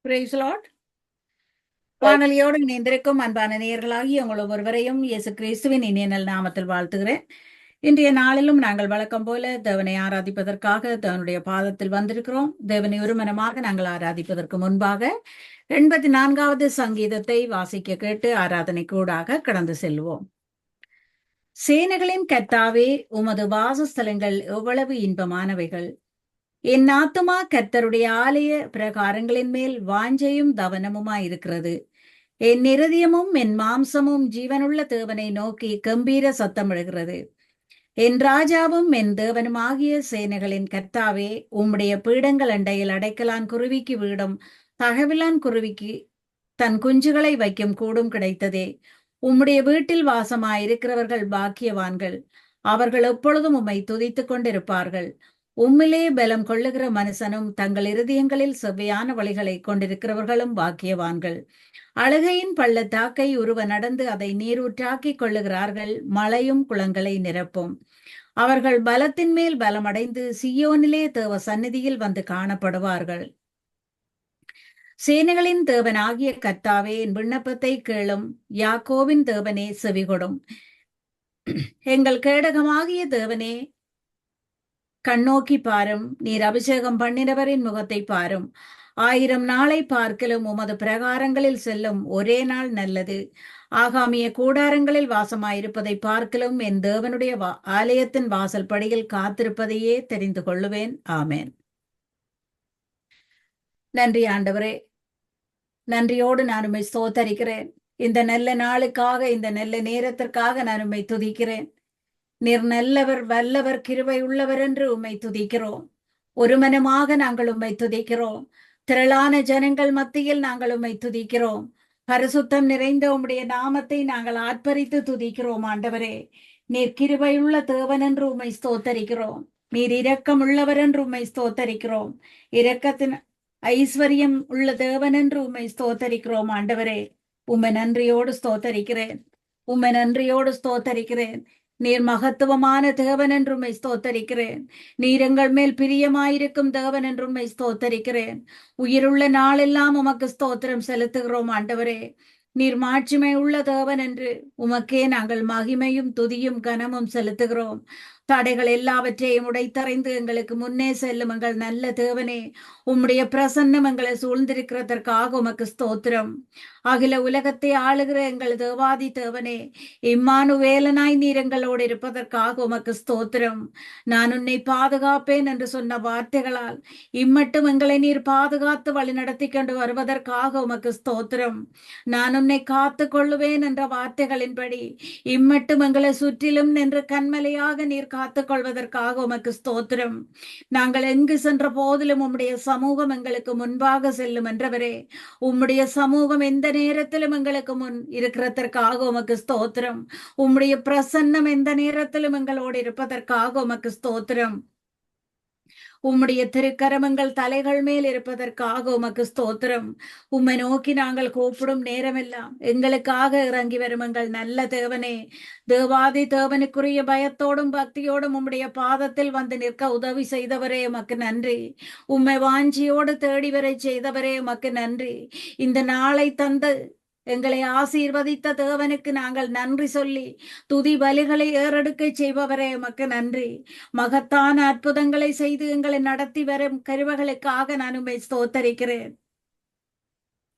Price Lord. Right. வானொலியோடு இணைந்திருக்கும் அன்பான நேயர்களாகி உங்கள் ஒவ்வொருவரையும் இயேசு கிறிஸ்துவின் இனிய நல் நாமத்தில் வாழ்த்துகிறேன். இன்றைய நாளிலும் நாங்கள் வழக்கம் போல தேவனை ஆராதிப்பதற்காக தேவனுடைய பாதத்தில் வந்திருக்கிறோம். தேவனை ஒருமனமாக நாங்கள் ஆராதிப்பதற்கு முன்பாக 84வது சங்கீதத்தை வாசிக்க கேட்டு ஆராதனை கூடாக கடந்து செல்வோம். சேனைகளின் கர்த்தாவே, உமது வாசஸ்தலங்கள் எவ்வளவு இன்பமானவைகள்! என் ஆத்துமா கர்த்தருடைய ஆலய பிரகாரங்களின் மேல் வாஞ்சையும் தவனமுமாயிருக்கிறது. என் இருதயமும் என் மாம்சமும் ஜீவனுள்ள தேவனை நோக்கி கம்பீர சத்தமிடுகிறது. என் ராஜாவும் என் தேவனுமாகிய சேனைகளின் கர்த்தாவே, உம்முடைய பீடங்கள் அண்டையில் அடைக்கலான் குருவிக்கு வீடும் தகவிலான் குருவிக்கு தன் குஞ்சுகளை வைக்கும் கூடும் கிடைத்ததே. உம்முடைய வீட்டில் வாசமாயிருக்கிறவர்கள் பாக்கியவான்கள். அவர்கள் எப்பொழுதும் உம்மை துதித்துக் கொண்டிருப்பார்கள். உம்மிலே பலம் கொள்ளுகிற மனுஷனும் தங்கள் இருதயங்களில் செவ்வையான வழிகளை கொண்டிருக்கிறவர்களும் பாக்கியவான்கள். அழுகையின் பள்ளத்தாக்கை உருவ நடந்து அதை நீரூற்றாக்கிக் கொள்ளுகிறார்கள். மழையும் குளங்களை நிரப்பும். அவர்கள் பலத்தின் மேல் பலமடைந்து சியோனிலே தேவ சந்நிதியில் வந்து காணப்படுவார்கள். சேனைகளின் தேவனாகிய கர்த்தாவே, என் விண்ணப்பத்தை கேளும். யாக்கோவின் தேவனே, செவிகொடும். எங்கள் கேடகமாகிய தேவனே, கண்ணோக்கி பாரும். நீர் அபிஷேகம் பண்ணினவரின் முகத்தை பாரும். 1000 நாளை பார்க்கலும் உமது பிரகாரங்களில் செல்லும் ஒரே நாள் நல்லது. ஆகாமிய கூடாரங்களில் வாசமாயிருப்பதை பார்க்கலும் என் தேவனுடைய ஆலயத்தின் வாசல் படியில் காத்திருப்பதையே தெரிந்து கொள்ளுவேன். ஆமேன். நன்றி ஆண்டவரே, நன்றியோடு நான் உம்மை ஸ்தோத்தரிக்கிறேன். இந்த நல்ல நாளுக்காக, இந்த நல்ல நேரத்திற்காக நான் உம்மை துதிக்கிறேன். நீர் நல்லவர், வல்லவர், கிருபை உள்ளவர் என்று உம்மை துதிக்கிறோம். ஒரு மனமாக நாங்கள் உம்மை துதிக்கிறோம். திரளான ஜனங்கள் மத்தியில் நாங்கள் உம்மை துதிக்கிறோம். பரிசுத்தம் நிறைந்த உம்முடைய நாமத்தை நாங்கள் ஆர்ப்பரித்து துதிக்கிறோம். ஆண்டவரே, நீர் கிருபையுள்ள தேவன் என்று உம்மை ஸ்தோத்தரிக்கிறோம். நீர் இரக்கம் உள்ளவர் என்று உம்மை ஸ்தோத்தரிக்கிறோம். இரக்கத்தின் ஐஸ்வர்யம் உள்ள தேவன் என்று உம்மை ஸ்தோத்தரிக்கிறோம். ஆண்டவரே, உம்மை நன்றியோடு ஸ்தோத்தரிக்கிறேன். உம்மை நன்றியோடு ஸ்தோத்தரிக்கிறேன். நீர் மகத்துவமான தேவன் என்று உம்மை ஸ்தோத்தரிக்கிறேன். நீர் எங்கள் மேல் பிரியமாயிருக்கும் தேவன் என்று உம்மை ஸ்தோத்தரிக்கிறேன். உயிருள்ள நாளெல்லாம் உமக்கு ஸ்தோத்திரம் செலுத்துகிறோம். ஆண்டவரே, நீர் மாட்சிமை உள்ள தேவன் என்று உமக்கே நாங்கள் மகிமையும் துதியும் கனமும் செலுத்துகிறோம். தடைகள் எல்லாவற்றையும் உடைத்தறைந்து எங்களுக்கு முன்னே செல்லும் எங்கள் நல்ல தேவனே, உம்முடைய பிரசன்னம் எங்களை சூழ்ந்திருக்கிறதற்காக உமக்கு ஸ்தோத்திரம். அகில உலகத்தை ஆளுகிற எங்கள் தேவாதி தேவனே, இம்மானுவேலனாய் நீர் எங்களோடு இருப்பதற்காக உமக்கு ஸ்தோத்திரம். நான் உன்னை பாதுகாப்பேன் என்று சொன்ன வார்த்தைகளால் இம்மட்டும் எங்களை நீர் பாதுகாத்து வழி நடத்தி கொண்டு வருவதற்காக உமக்கு ஸ்தோத்திரம். நான் உன்னை காத்து கொள்ளுவேன் என்ற வார்த்தைகளின்படி இம்மட்டும் எங்களை சுற்றிலும் நின்று கண்மலையாக நீர் காத்துக் கொள்வதற்காக உமக்கு ஸ்தோத்திரம். நாங்கள் எங்கு சென்ற போதிலும் உம்முடைய சமூகம் எங்களுக்கு முன்பாக செல்லும் என்றவரே, உம்முடைய சமூகம் எந்த நேரத்திலும் எங்களுக்கு முன் இருக்கிறதற்காக உமக்கு ஸ்தோத்திரம். உம்முடைய பிரசன்னம் எந்த நேரத்திலும் எங்களோடு இருப்பதற்காக உமக்கு ஸ்தோத்திரம். உம்முடைய திருக்கரமங்கள் தலைகள் மேல் இருப்பதற்காக உமக்கு ஸ்தோத்திரம். உம்மை நோக்கி நாங்கள் கூப்பிடும் நேரமெல்லாம் எங்களுக்காக இறங்கி வரும் எங்கள் நல்ல தேவனே, தேவாதி தேவனுக்குரிய பயத்தோடும் பக்தியோடும் உம்முடைய பாதத்தில் வந்து நிற்க உதவி செய்தவரே உமக்கு நன்றி. உம்மை வாஞ்சியோடு தேடி வரை செய்தவரே உமக்கு நன்றி. இந்த நாளை தந்து எங்களை ஆசீர்வதித்த தேவனுக்கு நாங்கள் நன்றி சொல்லி துதி பலிகளை ஏறெடுக்க செய்பவரே உமக்கு நன்றி. மகத்தான அற்புதங்களை செய்து எங்களை நடத்தி வரும் கருவகளுக்காக நான் உம்மை ஸ்தோத்தரிக்கிறேன்.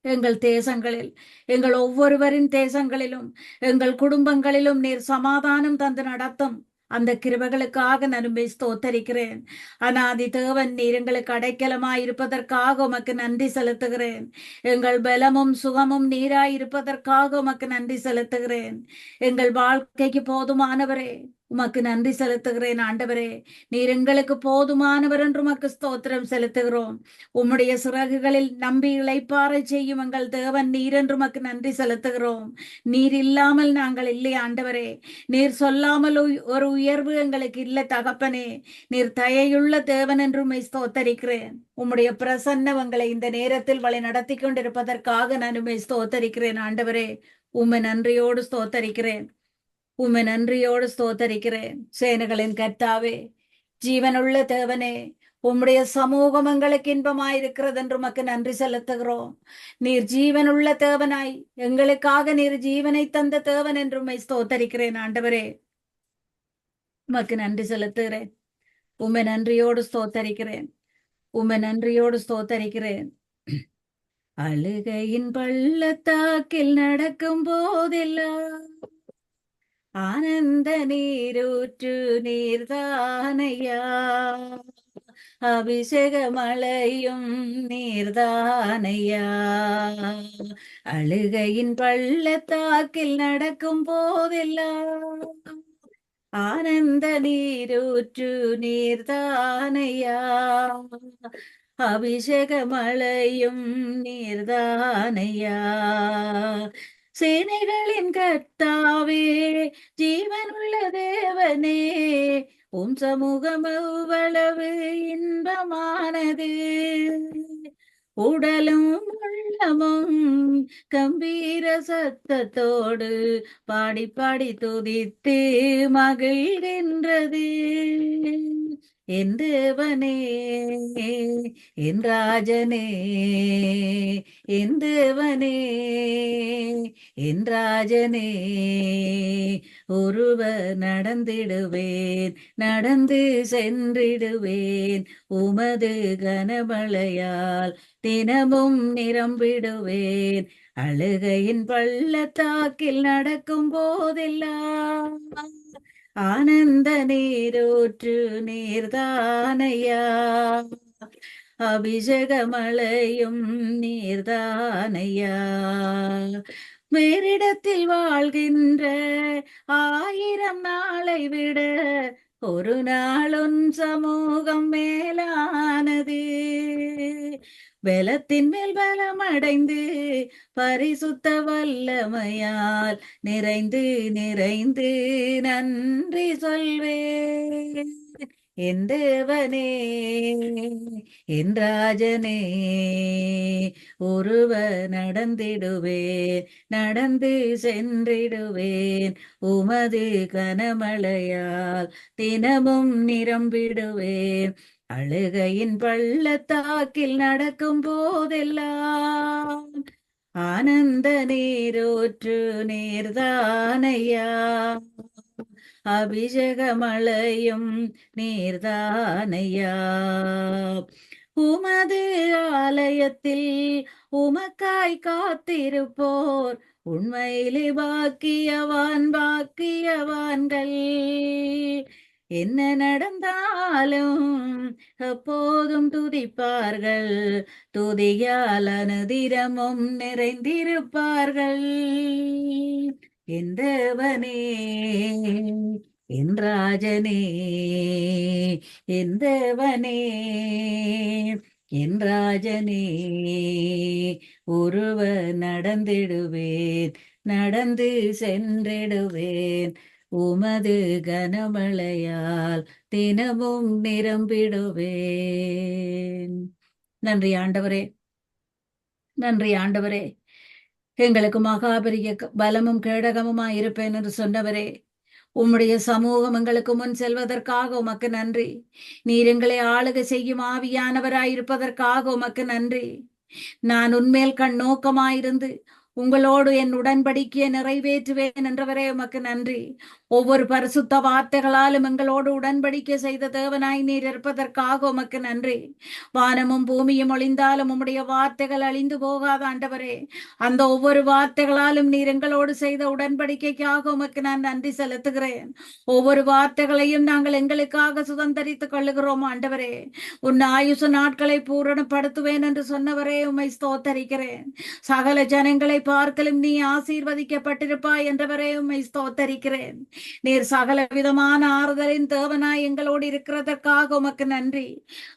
எங்கள் தேசங்களில், எங்கள் ஒவ்வொருவரின் தேசங்களிலும், எங்கள் குடும்பங்களிலும் நீர் சமாதானம் தந்து நடத்தும் அந்த கிருபைகளுக்காக நான் உம்மை ஸ்தோத்தரிக்கிறேன். அநாதி தேவன், நீர் எங்களுக்கு அடைக்கலமாய் இருப்பதற்காக உமக்கு நன்றி செலுத்துகிறேன். எங்கள் பலமும் சுகமும் நீராய் இருப்பதற்காக உமக்கு நன்றி செலுத்துகிறேன். எங்கள் வாழ்க்கைக்கு போதுமானவரே, உமக்கு நன்றி செலுத்துகிறேன். ஆண்டவரே, நீர் எங்களுக்கு போதுமானவர் என்று உமக்கு ஸ்தோத்திரம் செலுத்துகிறோம். உம்முடைய சிறகுகளில் நம்பி இளைப்பாறை செய்யும் எங்கள் தேவன் நீர் என்று உமக்கு நன்றி செலுத்துகிறோம். நீர் இல்லாமல் நாங்கள் இல்லை ஆண்டவரே. நீர் சொல்லாமல் ஒரு உயர்வு எங்களுக்கு இல்லை தகப்பனே. நீர் தயையுள்ள தேவன் என்று உம்மை ஸ்தோத்தரிக்கிறேன். உம்முடைய பிரசன்னம் எங்களை இந்த நேரத்தில் வழி நடத்தி கொண்டிருப்பதற்காக நான் உம்மை ஸ்தோத்தரிக்கிறேன். ஆண்டவரே, உம்மை நன்றியோடு ஸ்தோத்தரிக்கிறேன். உம்மை நன்றியோடு ஸ்தோத்தரிக்கிறேன். சேனைகளின் கர்த்தாவே, ஜீவனுள்ள தேவனே, உம்முடைய சமூகம் எங்களுக்கு இன்பமாயிருக்கிறது என்று உமக்கு நன்றி செலுத்துகிறோம். நீர் ஜீவனுள்ள தேவனாய் எங்களுக்காக நீர் ஜீவனை தந்த தேவன் என்று உம்மை ஸ்தோத்தரிக்கிறேன் ஆண்டவரே. உமக்கு நன்றி செலுத்துகிறேன். உம்மை நன்றியோடு ஸ்தோத்தரிக்கிறேன். உம்மை நன்றியோடு ஸ்தோத்தரிக்கிறேன். அழுகையின் பள்ளத்தாக்கில் நடக்கும் போதெல்லாம் ஆனந்த நீரூற்று நீர்தானையா, அபிஷேக மழையும் நீர்தானையா. அழுகையின் பள்ளத்தாக்கில் நடக்கும் போதெல்லாம் ஆனந்த நீரூற்று நீர்தானையா, அபிஷேக மழையும் நீர்தானையா. சேனைகளின் கர்த்தாவே, ஜீவனுள்ள தேவனே, உம் சமூகம் எவ்வளவு இன்பமானது. உடலும் உள்ளமும் கம்பீர சத்தத்தோடு பாடி பாடி துதித்து மகிழ்கின்றது. என் தேவனே, என் ராஜனே, என் தேவனே, என் ராஜனே, ஒருவர் நடந்திடுவேன், நடந்து சென்றிடுவேன், உமது கனமழையால் தினமும் நிரம்பிடுவேன். அழுகையின் பள்ளத்தாக்கில் நடக்கும் போதெல்லாம் ஆனந்த நீரூற்று நீர்தானையா, அபிஷேக மழையும் நீர்தானையா. வேறிடத்தில் வாழ்கின்ற 1000 நாளை விட ஒரு நாளும் சமூகம் மேலானது. பலத்தின் மேல் பலம் அடைந்து பரிசுத்த வல்லமையால் நிறைந்து நிறைந்து நன்றி சொல்வேன். என் தேவனே, என் ராஜனே, ஒருவர் நடந்திடுவேன், நடந்து சென்றிடுவேன், உமது கனமழையால் தினமும் நிரம்பிடுவேன். அழுகையின் பள்ளத்தாக்கில் நடக்கும் போதெல்லாம் ஆனந்த நீரூற்று நீர்தானையா, அபிஷேக மழையும் நீர்தானையா. உமது ஆலயத்தில் உமக்காய் காத்திருப்போர் உண்மையிலே பாக்கியவான்கள். என்ன நடந்தாலும் எப்போதும் துதிப்பார்கள், துதியால் அனுதினமும் நிறைந்திருப்பார்கள். என் தேவனே, என் ராஜனே, என் தேவனே, என் ராஜனே, ஒருவர் நடந்திடுவேன், நடந்து சென்றிடுவேன், உமது கனமழையால் தினமும் நிரம்பிடுவேன். நன்றி ஆண்டவரே, நன்றி ஆண்டவரே. எங்களுக்கு மகாபெரிய பலமும் கேடகமுமாய் இருப்பேன் என்று சொன்னவரே, உம்முடைய சமூகம் எங்களுக்கு முன் செல்வதற்காக உமக்கு நன்றி. நீர் எங்களை ஆளுகை செய்யும் ஆவியானவராயிருப்பதற்காக உமக்கு நன்றி. நான் உன்மேல் கண் நோக்கமாயிருந்து உங்களோடு என் உடன்படிக்கையை நிறைவேற்றுவேன் என்றவரே உமக்கு நன்றி. ஒவ்வொரு பரிசுத்த வார்த்தைகளாலும் எங்களோடு உடன்படிக்கை செய்த தேவனாய் நீர் இருப்பதற்காக உமக்கு நன்றி. வானமும் பூமியும் ஒளிந்தாலும் உம்முடைய வார்த்தைகள் அழிந்து போகாத ஆண்டவரே, அந்த ஒவ்வொரு வார்த்தைகளாலும் நீர் எங்களோடு செய்த உடன்படிக்கைக்காக உமக்கு நான் நன்றி செலுத்துகிறேன். ஒவ்வொரு வார்த்தைகளையும் நாங்கள் எங்களுக்காக சுதந்திரித்துக் கொள்ளுகிறோம் ஆண்டவரே. உன் ஆயுச நாட்களை பூரணப்படுத்துவேன் என்று சொன்னவரே உம்மை ஸ்தோத்தரிக்கிறேன். சகல ஜனங்களை பார்க்கலும் நீ ஆசீர்வதிக்கப்பட்டிருப்பாய் என்றவரே உம்மை ஸ்தோத்தரிக்கிறேன். நீர் சகல விதமான ஆறுதலின் தேவனாய் எங்களோடு இருக்கிறதற்காக உமக்கு நன்றி.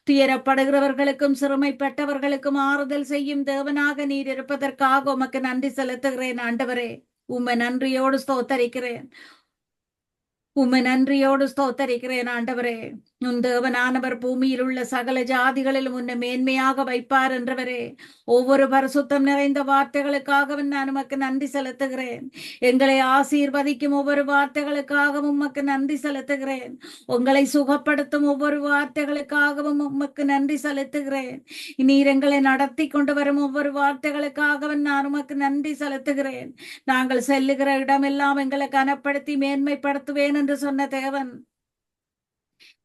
துயரப்படுகிறவர்களுக்கும் சிறுமைப்பட்டவர்களுக்கும் ஆறுதல் செய்யும் தேவனாக நீர் இருப்பதற்காக உமக்கு நன்றி செலுத்துகிறேன் ஆண்டவரே. உம்மை நன்றியோடு ஸ்தோத்தரிக்கிறேன், உம்மை நன்றியோடு ஸ்தோத்தரிக்கிறேன் ஆண்டவரே. உன் தேவனானவர் பூமியில் உள்ள சகல ஜாதிகளிலும் உன்னை மேன்மையாக வைப்பார் என்றவரே, ஒவ்வொரு பரிசுத்தம் நிறைந்த வார்த்தைகளுக்காகவும் நான் உமக்கு நன்றி செலுத்துகிறேன். எங்களை ஆசீர்வதிக்கும் ஒவ்வொரு வார்த்தைகளுக்காகவும் உமக்கு நன்றி செலுத்துகிறேன். உங்களை சுகப்படுத்தும் ஒவ்வொரு வார்த்தைகளுக்காகவும் உமக்கு நன்றி செலுத்துகிறேன். நீர் எங்களை நடத்தி கொண்டு வரும் ஒவ்வொரு வார்த்தைகளுக்காகவும் நான் உமக்கு நன்றி செலுத்துகிறேன். நாங்கள் செல்லுகிற இடமெல்லாம் எங்களை கனப்படுத்தி மேன்மைப்படுத்துவேன் என்று சொன்ன தேவன்,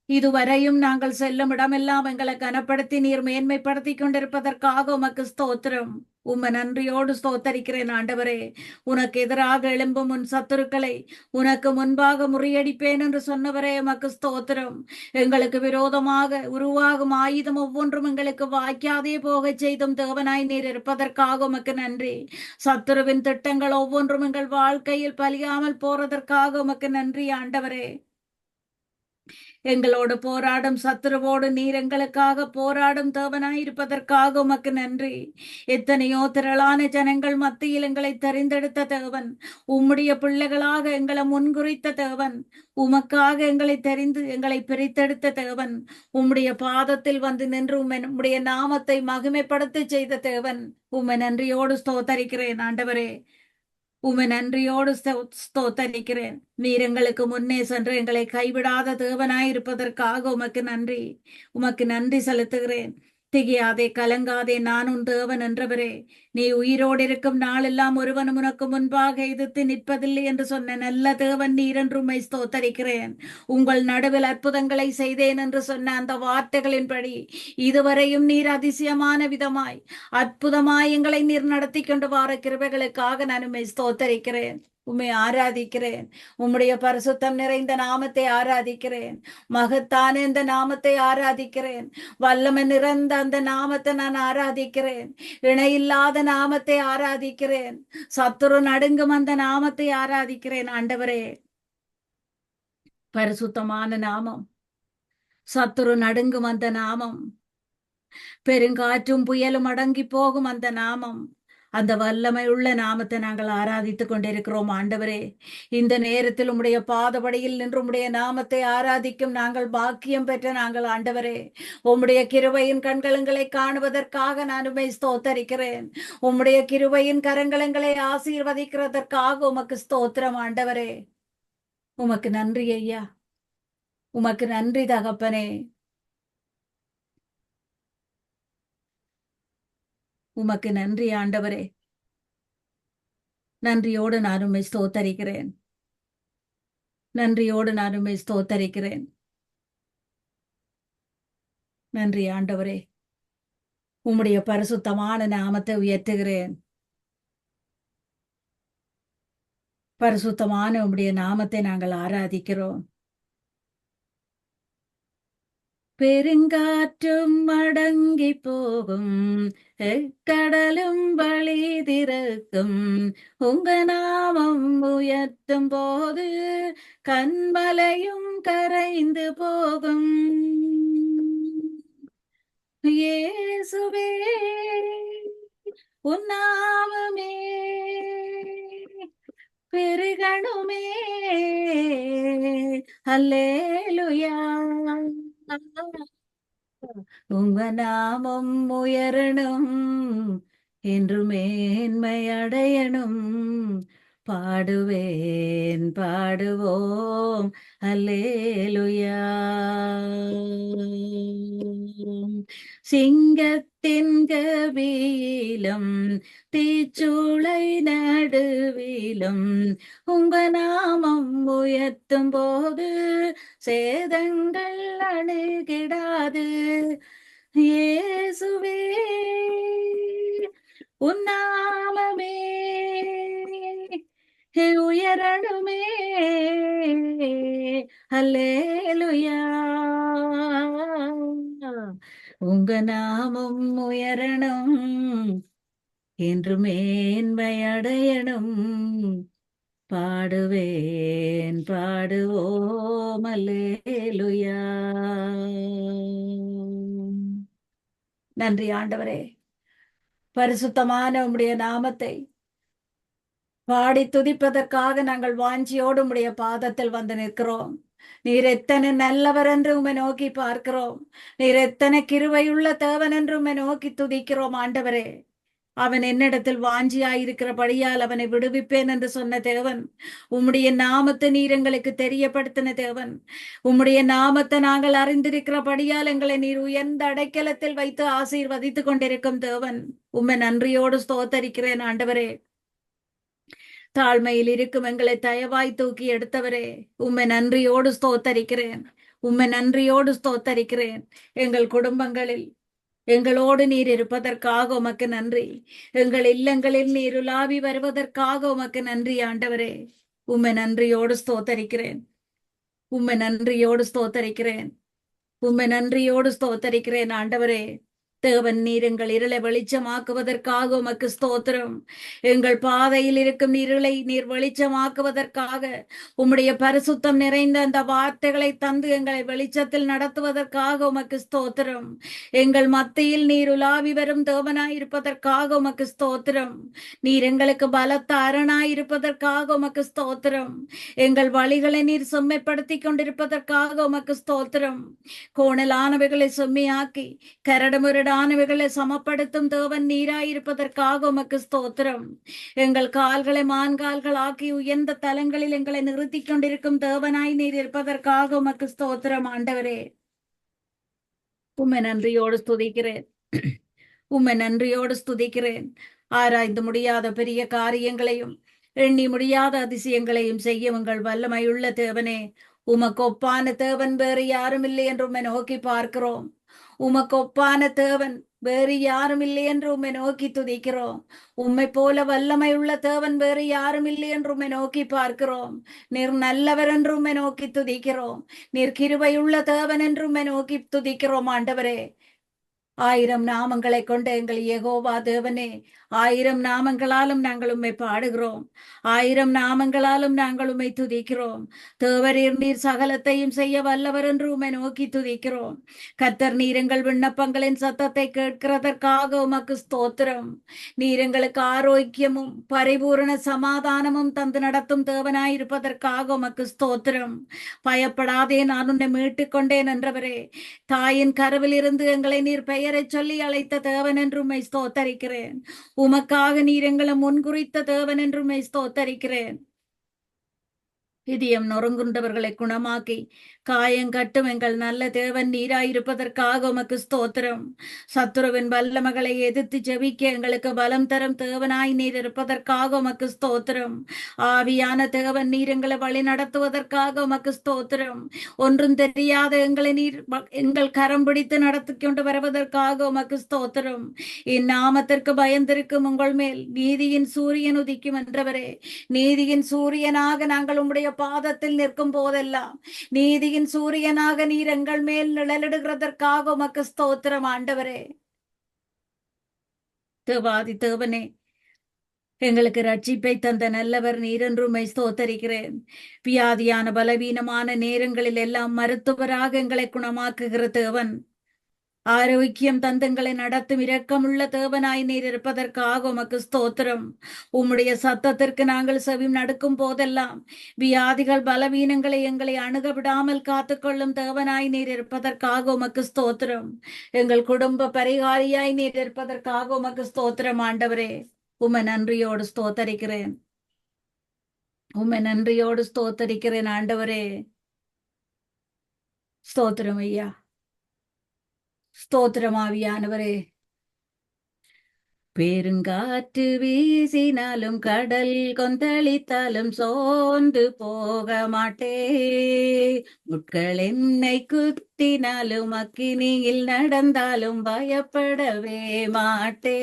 இதுவரையும் நாங்கள் செல்லும் இடமெல்லாம் எங்களை கனப்படுத்தி நீர் மேன்மைப்படுத்தி கொண்டிருப்பதற்காக உமக்கு ஸ்தோத்திரம். உம்மை நன்றியோடு ஸ்தோத்தரிக்கிறேன் ஆண்டவரே. உனக்கு எதிராக எழும்பும் உன் சத்துருக்களை உனக்கு முன்பாக முறியடிப்பேன் என்று சொன்னவரே, உமக்கு ஸ்தோத்திரம். எங்களுக்கு விரோதமாக உருவாகும் ஆயுதம் ஒவ்வொன்றும் எங்களுக்கு வாய்க்காதே போக செய்தும் தேவனாய் நீர் இருப்பதற்காக உமக்கு நன்றி. சத்துருவின் திட்டங்கள் ஒவ்வொன்றும் எங்கள் வாழ்க்கையில் பலியாமல் போறதற்காக உமக்கு நன்றி ஆண்டவரே. எங்களோடு போராடும் சத்துருவோடு நீர் எங்களுக்காக போராடும் தேவனாயிருப்பதற்காக உமக்கு நன்றி. எத்தனையோ திரளான ஜனங்கள் மத்தியில் எங்களை தெரிந்தெடுத்த தேவன், உம்முடைய பிள்ளைகளாக எங்களை முன்குறித்த தேவன், உமக்காக எங்களை தெரிந்து எங்களை பிரித்தெடுத்த தேவன், உம்முடைய பாதத்தில் வந்து நின்று உம்முடைய நாமத்தை மகிமைப்படுத்த செய்த தேவன், உம்மை நன்றியோடு ஸ்தோத்தரிக்கிறேன் ஆண்டவரே. உம்மை நன்றியோடு ஸ்தோத்தரிக்கிறேன். நீர் எங்களுக்கு முன்னே சென்று எங்களை கைவிடாத தேவனாயிருப்பதற்காக உமக்கு நன்றி. உமக்கு நன்றி செலுத்துகிறேன். திகையாதே, கலங்காதே, நான் உன் தேவன் என்றவரே. நீ உயிரோடு இருக்கும் நாளெல்லாம் ஒருவனும் உனக்கு முன்பாக எதிர்த்து நிற்பதில்லை என்று சொன்ன நல்ல தேவன் நீர் என்று உம்மை ஸ்தோத்தரிக்கிறேன். உங்கள் நடுவில் அற்புதங்களை செய்தேன் என்று சொன்ன அந்த வார்த்தைகளின்படி இதுவரையும் நீர் அதிசயமான விதமாய் அற்புதமாய் எங்களை நீர் நடத்தி கொண்டு வார கிருபைகளுக்காக நான் உம்மை ஸ்தோத்தரிக்கிறேன். உம்மை ஆராதிக்கிறேன். உம்முடைய பரிசுத்தம் நிறைந்த நாமத்தை ஆராதிக்கிறேன். மகத்தான இந்த நாமத்தை ஆராதிக்கிறேன். வல்லமை நிறைந்த அந்த நாமத்தை நான் ஆராதிக்கிறேன். இணையில்லாத நாமத்தை ஆராதிக்கிறேன். சத்துரு நடுங்கும் அந்த நாமத்தை ஆராதிக்கிறேன் ஆண்டவரே. பரிசுத்தமான நாமம், சத்துரு நடுங்கும் அந்த நாமம், பெருங்காற்றும் புயலும் அடங்கி போகும் அந்த நாமம், அந்த வல்லமை உள்ள நாமத்தை நாங்கள் ஆராதித்துக் கொண்டிருக்கிறோம் ஆண்டவரே. இந்த நேரத்தில் உம்முடைய பாதபடியில் நின்று உம்முடைய நாமத்தை ஆராதிக்கும் நாங்கள் பாக்கியம் பெற்ற நாங்கள் ஆண்டவரே. உம்முடைய கிருபையின் கண்களங்களை காணுவதற்காக நான் உம்மை ஸ்தோத்தரிக்கிறேன். உம்முடைய கிருபையின் கரங்களங்களை ஆசீர்வதிக்கிறதற்காக உமக்கு ஸ்தோத்திரம் ஆண்டவரே. உமக்கு நன்றி ஐயா. உமக்கு நன்றி தகப்பனே. உமக்கு நன்றி ஆண்டவரே. நன்றியோடு நான் உம்மை ஸ்தோத்தரிக்கிறேன். நன்றியோடு நான் உம்மை ஸ்தோத்தரிக்கிறேன். நன்றி ஆண்டவரே. உம்முடைய பரிசுத்தமான நாமத்தை உயர்த்துகிறேன். பரிசுத்தமான உம்முடைய நாமத்தை நாங்கள் ஆராதிக்கிறோம். பெருங்காற்றும் அடங்கி போகும், கடலும் வழி திறக்கும், உங்க நாமம் உயர்த்தும் போது கண்மலையும் கரைந்து போகும். இயேசுவே உன் நாமமே பெருகணுமே. அல்லேலூயா. உங்க நாமம் உயரணும், என்று மேன்மை அடையணும். பாடுவேன், பாடுவோம் அல்லேலூயா. சிங்கத்தின் கபியிலும் தீச்சூளை நடுவிலும் உங்க நாமம் உயர்த்தும் போது சேதங்கள் அணுகிடாது. இயேசுவே உன் நாமமே உயரணுமே. அல்லேலூயா. உங்க நாமம் உயரணும், என்று மேன்மை அடையணும். பாடுவேன், பாடுவோம் அல்லேலூயா. நன்றி ஆண்டவரே. பரிசுத்தமான உம்முடைய நாமத்தை பாடி துதிப்பதற்காக நாங்கள் வாஞ்சியோடு உம்முடைய பாதத்தில் வந்து நிற்கிறோம். நீர் எத்தனை நல்லவர் என்று உம்மை நோக்கி பார்க்கிறோம். நீர் எத்தனை கிருபையுள்ள தேவன் என்று உம்மை நோக்கி துதிக்கிறோம் ஆண்டவரே. அவன் என்னிடத்தில் வாஞ்சியாயிருக்கிறபடியால் அவனை விடுவிப்பேன் என்று சொன்ன தேவன், உம்முடைய நாமத்தை நீர் எங்களுக்கு தெரியப்படுத்தின தேவன், உம்முடைய நாமத்தை நாங்கள் அறிந்திருக்கிறபடியால் எங்களை நீர் உயர்ந்த அடைக்கலத்தில் வைத்து ஆசீர்வதித்துக் கொண்டிருக்கும் தேவன், உம்மை நன்றியோடு ஸ்தோத்தரிக்கிறேன் ஆண்டவரே. தாழ்மையில் இருக்கும் எங்களை தயவாய் தூக்கி எடுத்தவரே, உம்மை நன்றியோடு ஸ்தோத்தரிக்கிறேன். உம்மை நன்றியோடு ஸ்தோத்தரிக்கிறேன். எங்கள் குடும்பங்களில் எங்களோடு நீர் இருப்பதற்காக உமக்கு நன்றி. எங்கள் இல்லங்களில் நீர் உலாவி வருவதற்காக உமக்கு நன்றி ஆண்டவரே. உம்மை நன்றியோடு ஸ்தோத்தரிக்கிறேன். உம்மை நன்றியோடு ஸ்தோத்தரிக்கிறேன். உம்மை நன்றியோடு ஸ்தோத்தரிக்கிறேன் ஆண்டவரே. தேவன் நீர் எங்கள் இருளை வெளிச்சமாக்குவதற்காக உமக்கு ஸ்தோத்திரம். எங்கள் பாதையில் இருக்கும் இருளை நீர் வெளிச்சமாக்குவதற்காக உம்முடைய பரிசுத்தம் நிறைந்த அந்த வார்த்தைகளை தந்து எங்களை வெளிச்சத்தில் நடத்துவதற்காக உமக்கு ஸ்தோத்திரம். எங்கள் மத்தியில் நீர் உலாவி வரும் தேவனாயிருப்பதற்காக உமக்கு ஸ்தோத்திரம். நீர் எங்களுக்கு பலத்த அரணாயிருப்பதற்காக உமக்கு ஸ்தோத்திரம். எங்கள் வழிகளை நீர் செம்மைப்படுத்தி கொண்டிருப்பதற்காக உமக்கு ஸ்தோத்திரம். கோணலானவைகளை செம்மையாக்கி கரடுமுரடானவைகளை சமப்படுத்தும் தேவன் நீராயிருப்பதற்காக உமக்கு ஸ்தோத்திரம். எங்கள் கால்களை மான்கால்களாக்கி உயர்ந்த தலங்களில் எங்களை நிறுத்திக் கொண்டிருக்கும் தேவனாய் நீர் இருப்பதற்காக உமக்கு ஸ்தோத்திரம் ஆண்டவரே. உம்மை நன்றியோடு ஸ்துதிக்கிறேன். உம்மை நன்றியோடு ஸ்துதிக்கிறேன். ஆராய்ந்து முடியாத பெரிய காரியங்களையும் எண்ணி முடியாத அதிசயங்களையும் செய்ய உங்கள் வல்லமையுள்ள தேவனே, உமக்கு ஒப்பான தேவன் வேறு யாரும் இல்லை என்று உம்மை நோக்கி பார்க்கிறோம். உமக்கு ஒப்பான தேவன் வேறு யாரும் இல்லை என்று உம்மை நோக்கி துதிக்கிறோம். உம்மை போல வல்லமை உள்ள தேவன் வேறு யாரும் இல்லை என்று உம்மை நோக்கி பார்க்கிறோம். நீர் நல்லவர் என்று உம்மை நோக்கி துதிக்கிறோம். நீர் கிருபையுள்ள தேவன் என்று உம்மை நோக்கி துதிக்கிறோம் ஆண்டவரே. 1000 நாமங்களை கொண்ட எங்கள் யெகோவா தேவனே, 1000 நாமங்களாலும் நாங்கள் உம்மை பாடுகிறோம். 1000 நாமங்களாலும் நாங்கள் உம்மை துதிக்கிறோம். தேவரீர் நீர் சகலத்தையும் செய்ய வல்லவர் என்று உம்மை நோக்கி துதிக்கிறோம். கர்த்தர் நீர் எங்கள் விண்ணப்பங்களின் சத்தத்தை கேட்கிறதற்காக உமக்கு ஸ்தோத்திரம். நீர் எங்களுக்கு ஆரோக்கியமும் பரிபூரண சமாதானமும் தந்து நடத்தும் தேவனாயிருப்பதற்காக உமக்கு ஸ்தோத்திரம். பயப்படாதே, நான் உன்னை மீட்டுக் கொண்டேன் என்றவரே. தாயின் கருவில் இருந்து எங்களை நீர் பெயரை சொல்லி அழைத்த தேவன் என்று உம்மை ஸ்தோத்தரிக்கிறேன். உமக்காக நீர் எங்களை முன்குறித்த தேவன் என்று உம்மை ஸ்தோத்தரிக்கிறேன். இதயம் நொறுங்குண்டவர்களை குணமாக்கி காயங்கட்டும் எங்கள் நல்ல தேவன் நீராயிருப்பதற்காக உமக்கு ஸ்தோத்திரம். சத்துருவின் வல்லமைகளை எதிர்த்து ஜெபிக்க எங்களுக்கு பலம் தரும் தேவனாய் நீர் இருப்பதற்காக உமக்கு ஸ்தோத்திரம். ஆவியான தேவன் நீர் எங்களை வழி நடத்துவதற்காக உமக்கு ஸ்தோத்திரம். ஒன்றும் தெரியாத எங்களை நீர் எங்கள் கரம் பிடித்து நடத்தி கொண்டு வருவதற்காக உமக்கு ஸ்தோத்திரம். இந்நாமத்திற்கு பயந்திருக்கும் உங்கள் மேல் நீதியின் சூரியன் உதிக்கும் என்றவரே. நீதியின் சூரியனாக நாங்கள் உம்முடைய பாதத்தில் நிற்கும் போதெல்லாம் நீதியின் சூரியனாக நீர் எங்கள் மேல் நிழலிடுகிறதற்காக உமக்கு ஸ்தோத்திரம் ஆண்டவரே. தேவாதி தேவனே, எங்களுக்கு ரட்சிப்பை தந்த நல்லவர் நீர் என்று உம்மை ஸ்தோத்தரிக்கிறேன். வியாதியான பலவீனமான நேரங்களில் எல்லாம் மருத்துவராக எங்களை குணமாக்குகிற தேவன், ஆரோக்கியம் தந்தங்களை நடத்தும் இரக்கமுள்ள தேவனாய் நீர் இருப்பதற்காக உமக்கு ஸ்தோத்திரம். உம்முடைய சத்தத்திற்கு நாங்கள் செவி நடக்கும் போதெல்லாம் வியாதிகள் பலவீனங்களை எங்களை அணுக விடாமல் காத்துக்கொள்ளும் தேவனாய் நீர் இருப்பதற்காக உமக்கு ஸ்தோத்திரம். எங்கள் குடும்ப பரிகாரியாய் நீர் இருப்பதற்காக உமக்கு ஸ்தோத்திரம் ஆண்டவரே. உம்மை நன்றியோடு ஸ்தோத்தரிக்கிறேன். உம்மை நன்றியோடு ஸ்தோத்தரிக்கிறேன் ஆண்டவரே. ஸ்தோத்திரம் ஐயா. ஸ்தோத்திரம் ஆவியானவரே. பெருங்காற்று வீசினாலும் கடல் கொந்தளித்தாலும் சோர்ந்து போக மாட்டே. முட்கள் என்னை குத்தினாலும் அக்கினியில் நடந்தாலும் பயப்படவே மாட்டே.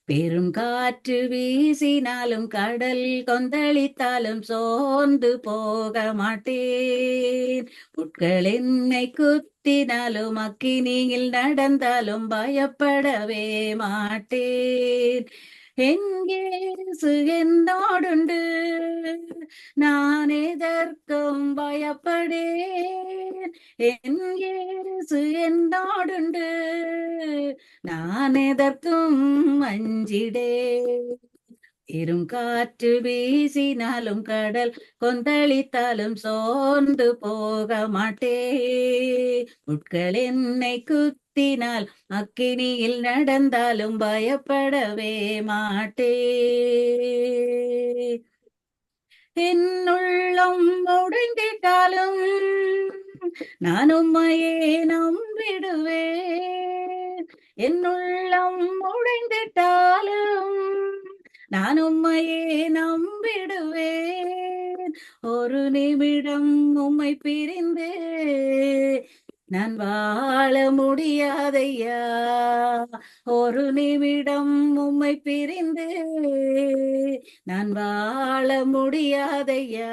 பெரும் காற்று வீசினாலும் கடல் கொந்தளித்தாலும் சோர்ந்து போக மாட்டேன். முட்கள் என்னை குத்தினாலும் அக்கினியில் நடந்தாலும் பயப்படவே மாட்டேன். எங்கேசு என்னோடுண்டு, நான் எதற்கும் பயப்படேன். எங்கேசு என்னோடுண்டு, நான் எதற்கும் அஞ்சிடேன். காற்று வீசினாலும் கடல் கொந்தளித்தாலும் சோர்ந்து போக மாட்டேன். முட்கள் என்னை குத்தினால் அக்கினியில் நடந்தாலும் பயப்படவே மாட்டேன். என்னுள்ளம் உடைந்திட்டாலும் நான் உம்மையே நம்பிடுவேன். என்னுள்ளம் உடைந்திட்டாலும் நான் உம்மையே நம்பிடுவேன். ஒரு நிமிடம் உம்மை பிரிந்து நான் வாழ முடியாதையா. ஒரு நிமிடம் உம்மை பிரிந்து நான் வாழ முடியாதையா.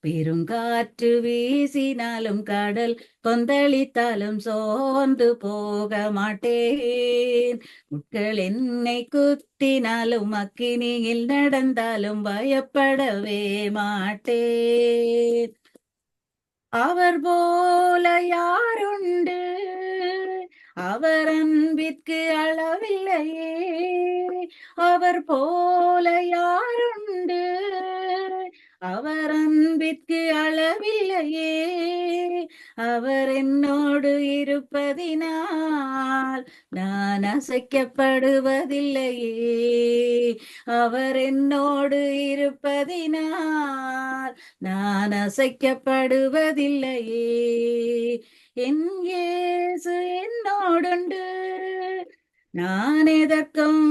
பெருங்காற்று வீசினாலும் கடல் கொந்தளித்தாலும் சோர்ந்து போக மாட்டேன். முட்கள் என்னை குத்தினாலும் அக்கினியில் நடந்தாலும் பயப்படவே மாட்டேன். அவர் போல யாருண்டு? அவர் அன்பிற்கு அளவில்லையே. அவர் போல யாருண்டு? அவர் அன்பிற்கு அளவில்லையே. அவர் என்னோடு இருப்பதினால் நான் அசைக்கப்படுவதில்லையே. அவர் என்னோடு இருப்பதினால் நான் அசைக்கப்படுவதில்லையே. என் இயேசு என்னோடுண்டு, நான் எதற்கும்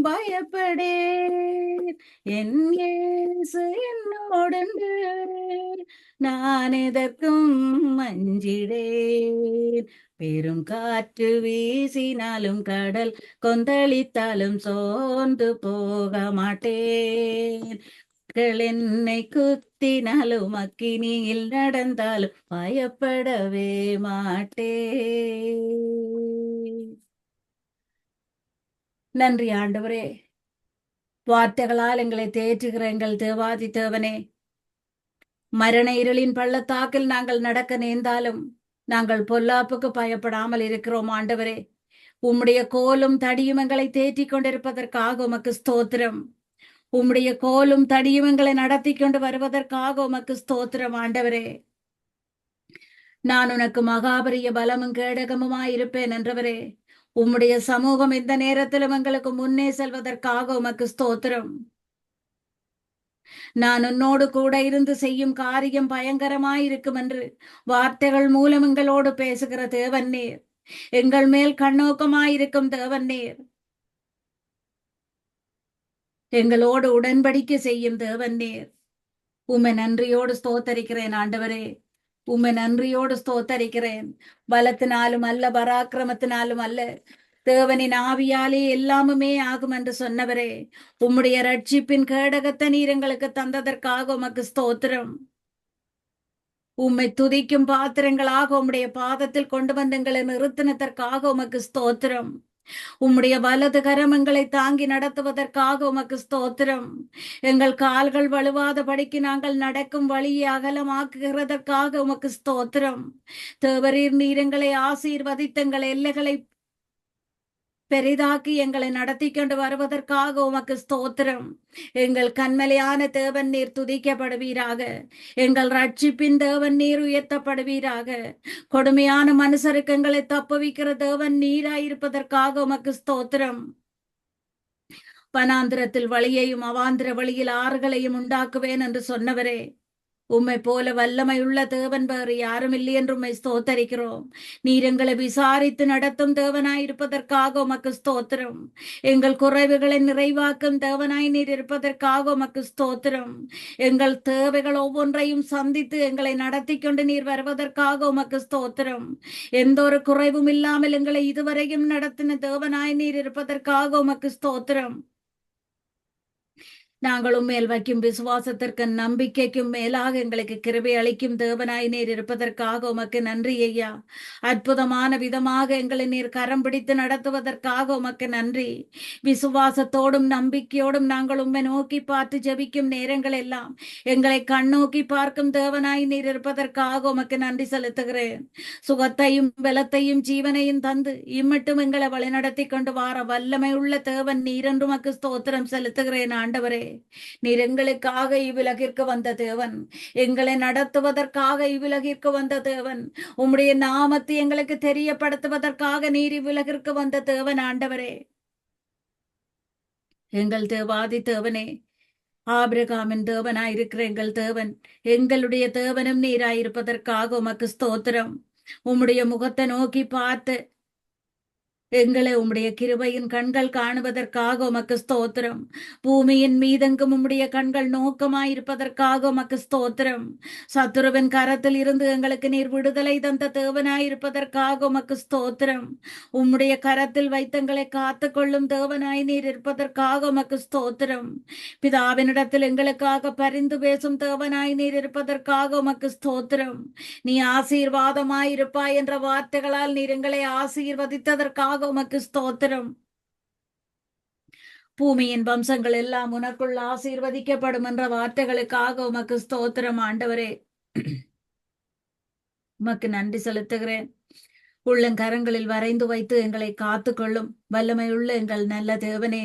பயப்படேன். என் இயேசு என்னோடுண்டு, நான் எதற்கும் அஞ்சிடேன். பெரும் காற்று வீசினாலும் கடல் கொந்தளித்தாலும் சோர்ந்து போக மாட்டேன். என்னை குத்தினாலும் அக்கினியில் நடந்தாலும் பயப்படவே மாட்டேன். நன்றி ஆண்டவரே. வார்த்தைகளால் எங்களை தேற்றுகிற எங்கள் தேவாதி தேவனே, மரண இருளின் பள்ளத்தாக்கில் நாங்கள் நடக்க நேர்ந்தாலும் நாங்கள் பொல்லாப்புக்கு பயப்படாமல் இருக்கிறோம் ஆண்டவரே. உம்முடைய கோலும் தடியும் எங்களை தேற்றிக் கொண்டிருப்பதற்காக உமக்கு ஸ்தோத்திரம். உம்முடைய கோலும் தடியும் எங்களை நடத்தி கொண்டு வருவதற்காக உமக்கு ஸ்தோத்திரம் ஆண்டவரே. நான் உனக்கு மகாபரிய பலமும் கேடகமுமாயிருப்பேன் என்றவரே. உம்முடைய சமூகம் இந்த நேரத்திலும் எங்களுக்கு முன்னே செல்வதற்காக உமக்கு ஸ்தோத்திரம். நான் உன்னோடு கூட இருந்து செய்யும் காரியம் பயங்கரமாயிருக்கும் என்று வார்த்தைகள் மூலம் எங்களோடு பேசுகிற தேவன் நீர். எங்கள் மேல் கண்ணோக்கமாயிருக்கும் தேவன் நீர். எங்களோடு உடன்படிக்கை செய்யும் தேவன் நீர். உம்மை நன்றியோடு ஸ்தோத்தரிக்கிறேன் ஆண்டவரே. உம்மை நன்றியோடு ஸ்தோத்தரிக்கிறேன். பலத்தினாலும் அல்ல, பராக்கிரமத்தினாலும் அல்ல, தேவனின் ஆவியாலே எல்லாமுமே ஆகும் என்று சொன்னவரே. உம்முடைய ரட்சிப்பின் கேடகத்தை நீர் எங்களுக்கு தந்ததற்காக உமக்கு ஸ்தோத்திரம். உம்மை துதிக்கும் பாத்திரங்களாக உம்முடைய பாதத்தில் கொண்டு வந்து எங்களை நிறுத்தினதற்காக உமக்கு ஸ்தோத்திரம். உம்முடைய வலது கரம் எங்களை தாங்கி நடத்துவதற்காக உமக்கு ஸ்தோத்திரம். எங்கள் கால்கள் வலுவாத படிக்கு நாங்கள் நடக்கும் வழியை அகலமாக்குகிறதற்காக உமக்கு ஸ்தோத்திரம். தேவரீர் நீர் எங்களை ஆசீர்வதித்து எங்கள் எல்லைகளை பெரிதாக்கி எங்களை நடத்தி கொண்டு வருவதற்காக உமக்கு ஸ்தோத்திரம். எங்கள் கண்மலையான தேவன் நீர் துதிக்கப்படுவீராக. எங்கள் ரட்சிப்பின் தேவன் நீர் உயர்த்தப்படுவீராக. கொடுமையான மனுஷருக்கு எங்களை தப்புவிக்கிற தேவன் நீராயிருப்பதற்காக உமக்கு ஸ்தோத்திரம். வனாந்திரத்தில் வழியையும் அவாந்திர வழியில் ஆறுகளையும் உண்டாக்குவேன் என்று சொன்னவரே, உம்மை போல வல்லமை உள்ள தேவன் வேறு யாரும் இல்லை என்று உம்மை ஸ்தோத்தரிக்கிறோம். நீர் எங்களை விசாரித்து நடத்தும் தேவனாயிருப்பதற்காக உமக்கு ஸ்தோத்திரம். எங்கள் குறைவுகளை நிறைவாக்கும் தேவனாய் நீர் இருப்பதற்காக உமக்கு ஸ்தோத்திரம். எங்கள் தேவைகள் ஒவ்வொன்றையும் சந்தித்து எங்களை நடத்தி கொண்டு நீர் வருவதற்காக உமக்கு ஸ்தோத்திரம். எந்த ஒரு குறைவும் இல்லாமல் எங்களை இதுவரையும் நடத்தின தேவனாய் நீர் இருப்பதற்காக உமக்கு ஸ்தோத்திரம். நாங்கள் உம்மேல் வைக்கும் விசுவாசத்திற்கு நம்பிக்கைக்கும் மேலாக எங்களுக்கு கிருபை அளிக்கும் தேவனாய் நீர் இருப்பதற்காக உமக்கு நன்றி ஐயா. அற்புதமான விதமாக எங்களை நீர் கரம் பிடித்து நடத்துவதற்காக உமக்கு நன்றி. விசுவாசத்தோடும் நம்பிக்கையோடும் நாங்கள் உம்மை நோக்கி பார்த்து ஜெபிக்கும் நேரங்கள் எல்லாம் எங்களை கண்ணோக்கி பார்க்கும் தேவனாய் நீர் இருப்பதற்காக உமக்கு நன்றி செலுத்துகிறேன். சுகத்தையும் பலத்தையும் ஜீவனையும் தந்து இம்மட்டும் எங்களை வழிநடத்தி கொண்டு வார வல்லமை உள்ள தேவன் நீர் என்று உமக்கு ஸ்தோத்திரம் செலுத்துகிறேன் ஆண்டவரே. நீர் எங்களுக்காக இவ்வுலகிற்கு வந்த தேவன், எங்களை நடத்துவதற்காக இவ்வுலகிற்கு வந்த தேவன், உம்முடைய நாமத்தை எங்களுக்கு தெரியப்படுத்துவதற்காக நீர் இவ்வுலகிற்கு வந்த தேவன் ஆண்டவரே. எங்கள் தேவாதி தேவனே, ஆபிரகாமின் தேவனாயிருக்கிற எங்கள் தேவன், எங்களுடைய தேவனும் நீராயிருப்பதற்காக உமக்கு ஸ்தோத்திரம். உம்முடைய முகத்தை நோக்கி பார்த்து எங்களை உம்முடைய கிருபையின் கண்கள் காணுவதற்காக உமக்கு ஸ்தோத்திரம். பூமியின் மீதெங்கும் உம்முடைய கண்கள் நோக்கமாயிருப்பதற்காக உமக்கு ஸ்தோத்திரம். சத்துருவின் கரத்தில் இருந்து எங்களுக்கு நீர் விடுதலை தந்த தேவனாயிருப்பதற்காக உமக்கு ஸ்தோத்திரம். உம்முடைய கரத்தில் வைத்தங்களை காத்து கொள்ளும் தேவனாய் நீர் இருப்பதற்காக உமக்கு ஸ்தோத்திரம். பிதாவினிடத்தில் எங்களுக்காக பரிந்து பேசும் தேவனாய் நீர் இருப்பதற்காக உமக்கு ஸ்தோத்திரம். நீ ஆசீர்வாதமாயிருப்பாய் என்ற வார்த்தைகளால் நீர் எங்களை ஆசீர்வதித்ததற்காக உமக்கு ஸ்தோத்திரம். பூமியின் வம்சங்கள் எல்லாம் உனக்குள் ஆசீர்வதிக்கப்படும் என்ற வார்த்தைகளுக்காக உமக்கு ஸ்தோத்திரம் ஆண்டவரே. உமக்கு நன்றி செலுத்துகிறேன். உள்ளங்கரங்களில் வரைந்து வைத்து எங்களை காத்து கொள்ளும் வல்லமையுள்ள எங்கள் நல்ல தேவனே,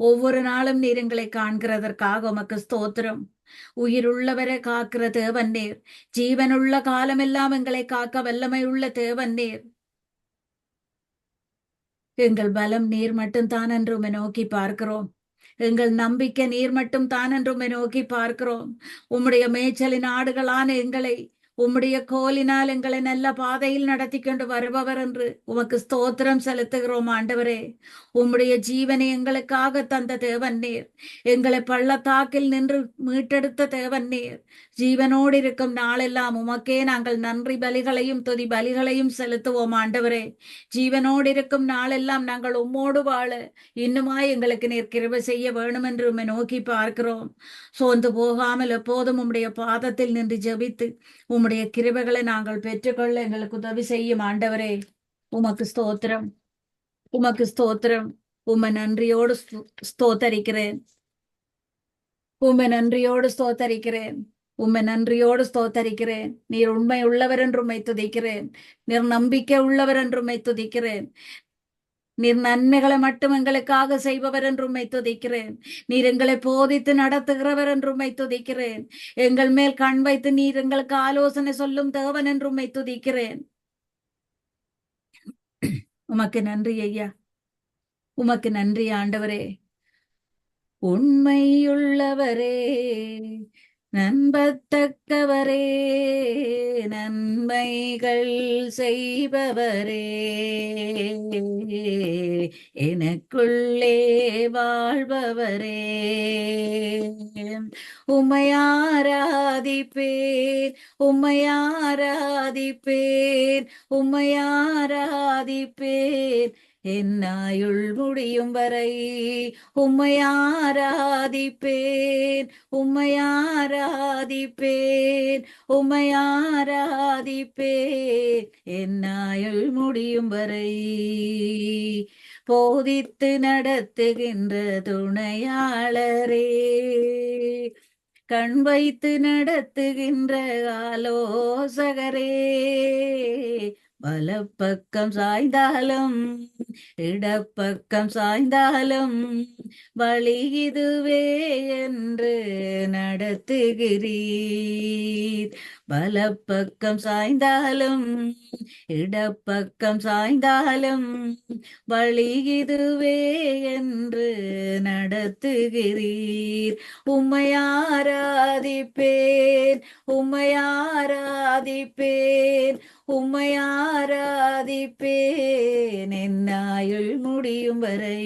ஒவ்வொரு நாளும் நீர் எங்களை காண்கிறதற்காக உமக்கு ஸ்தோத்திரம். உயிருள்ளவரை காக்கிற தேவன் நீர், ஜீவனுள்ள காலமெல்லாம் எங்களை காக்க வல்லமையுள்ள தேவன் நீர். எங்கள் பலம் நீர் மட்டும் தான் என்று உம்மை நோக்கி பார்க்கிறோம். எங்கள் நம்பிக்கை நீர் மட்டும் தான் என்று உம்மை நோக்கி பார்க்கிறோம். உம்முடைய மேய்ச்சலின் ஆடுகளான எங்களை உம்முடைய கோலினால் எங்களை நல்ல பாதையில் நடத்தி கொண்டு வருபவர் என்று உமக்கு ஸ்தோத்திரம் செலுத்துகிறோம் ஆண்டவரே. உம்முடைய ஜீவனை எங்களுக்காக தந்த தேவன் நீர், எங்களை பள்ளத்தாக்கில் நின்று மீட்டெடுத்த தேவன் நீர். ஜீவனோடு இருக்கும் நாளெல்லாம் உமக்கே நாங்கள் நன்றி பலிகளையும் துதி பலிகளையும் செலுத்துவோம் ஆண்டவரே. ஜீவனோடு இருக்கும் நாளெல்லாம் நாங்கள் உம்மோடு வாழ இன்னுமாய் எங்களுக்கு நீர் கிருபை செய்ய வேணும் என்று உம்மை நோக்கி பார்க்கிறோம். சோர்ந்து போகாமல் எப்போதும் உம்முடைய பாதத்தில் நின்று ஜெபித்து உம்முடைய கிருபைகளை நாங்கள் பெற்றுக்கொள்ள எங்களுக்கு உதவி செய்யும் ஆண்டவரே. உமக்கு ஸ்தோத்திரம், உமக்கு ஸ்தோத்திரம். உம்மை நன்றியோடு ஸ்தோத்தரிக்கிறேன், உம்மை நன்றியோடு ஸ்தோத்தரிக்கிறேன், உம்மை நன்றியோடு ஸ்தோத்தரிக்கிறேன். நீர் உண்மை உள்ளவர் என்று உம்மை துதிக்கிறேன். நீர் நம்பிக்கை உள்ளவர் என்று உம்மை துதிக்கிறேன். நீர் நன்மைகளை மட்டும் எங்களுக்காக செய்பவர் என்று உம்மை துதிக்கிறேன். நீர் எங்களை போதித்து நடத்துகிறவர் என்று உம்மை துதிக்கிறேன். எங்கள் மேல் கண் வைத்து நீர் எங்களுக்கு ஆலோசனை சொல்லும் தேவன் என்று உம்மை துதிக்கிறேன். உமக்கு நன்றி ஐயா, உமக்கு நன்றி ஆண்டவரே. உண்மையுள்ளவரே, நம்பத்தக்கவரே, நன்மைகள் செய்பவரே, எனக்குள்ளே வாழ்பவரே, உம்மை ஆராதிப்பேன், உம்மை ஆராதிப்பேன், உம்மை ஆராதிப்பேன் என்னாயுள் முடியும் வரை. உம்மை ஆராதிப்பேன், உம்மை ஆராதிப்பேன், உம்மை ஆராதிப்பேன் என்னாயுள் முடியும் வரை. போதித்து நடத்துகின்ற துணையாளரே, கண் வைத்து நடத்துகின்ற ஆலோசகரே, வலப்பக்கம் சாய்ந்தாலும் இடப்பக்கம் சாய்ந்தாலும் வழி இதுவே என்று நடத்துகிறீர். வலப்பக்கம் சாய்ந்தாலும் இடப்பக்கம் சாய்ந்தாலும் வழி இதுவே என்று நடத்துகிறீர். உம்மை ஆராதிப்பேன், உம்மை ஆராதிப்பேன், உம்மை ஆராதிப்பேன் என்னாயுள் முடியும் வரை.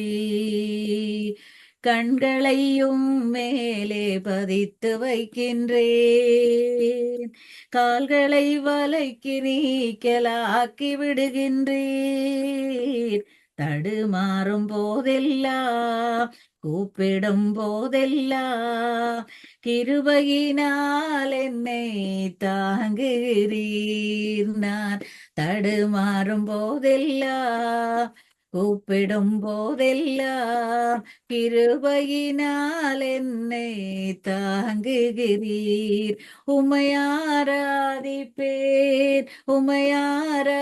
கண்களையும் மேலே பதித்து வைக்கின்றேன், கால்களை வலைக்கு நீக்கலாக்கி விடுகின்றேன். தடுமாறும் போதெல்லாம் கூப்பிடும் போதெல்லாம் கிருபையினால் என்னை தாங்குகிறீர். நான் தடுமாறும் போதெல்லாம் கூப்பிடும் போதெல்லாம் கிருபையினால் என்னை தாங்குகிறீர். உமையாராதிப்பேன், உமையாராதிப்பேன்,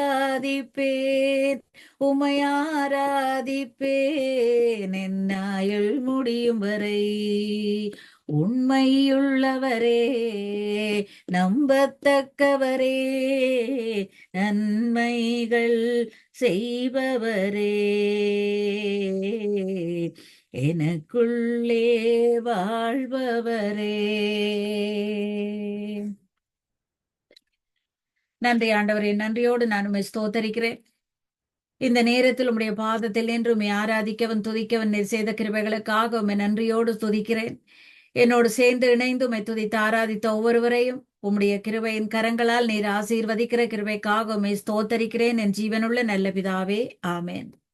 உமையாராதிப்பேன் என் ஆயுள் முடியும் வரை. உண்மையுள்ளவரே, நம்பத்தக்கவரே, நன்மைகள் செய்பவரே, எனக்குள்ளே வாழ்பவரே. நன்றி ஆண்டவரே, நன்றியோடு நான் உம்மை ஸ்தோத்தரிக்கிறேன். இந்த நேரத்தில் உம்முடைய பாதத்தில் நின்று உம்மை ஆராதிக்கவன் துதிக்கவன் நீர் செய்த கிருபைகளுக்காக உம்மை நன்றியோடு துதிக்கிறேன். என்னோடு சேர்ந்து இணைந்து உம்மை துதித்து ஆராதித்த ஒவ்வொருவரையும் உம்முடைய கிருபையின் கரங்களால் நீர் ஆசீர்வதிக்கிற கிருபைக்காக உம்மை ஸ்தோத்தரிக்கிறேன். என் ஜீவனுள்ள நல்ல பிதாவே, ஆமென்.